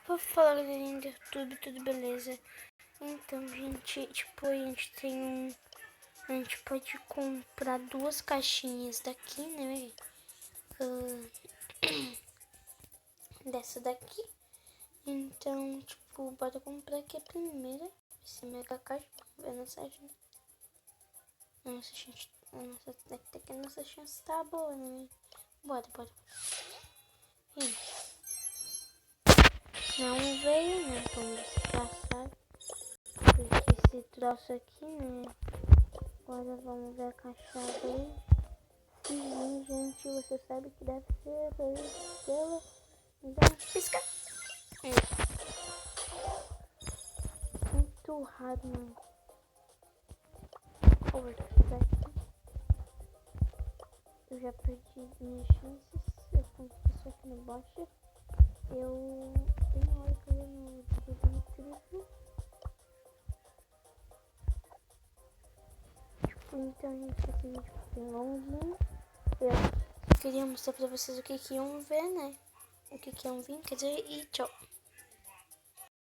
Vou falar, galerinha do YouTube, tudo beleza? Então, gente, tipo, a gente tem um... A gente pode comprar 2 caixinhas daqui, né? Dessa daqui. Então, tipo, bora comprar aqui a primeira. Esse mega caixa. Vamos ver a nossa agenda. Nossa, gente, até que a nossa chance tá boa, né? Bora. Ih, não veio, né? Como você já sabe. Porque esse troço aqui, né? Agora vamos ver a caixa dele. Sim, gente, você sabe que deve ser pela... Então, pisca. Muito raro, mano. Eu já perdi minhas chances. Eu consegui isso aqui no bot. Eu tenho hora que eu ia no vídeo incrível. Tipo, então, gente, esse vídeo foi longuinho. Eu queria mostrar pra vocês o que iam ver, né? O que iam vir, quer dizer, e tchau.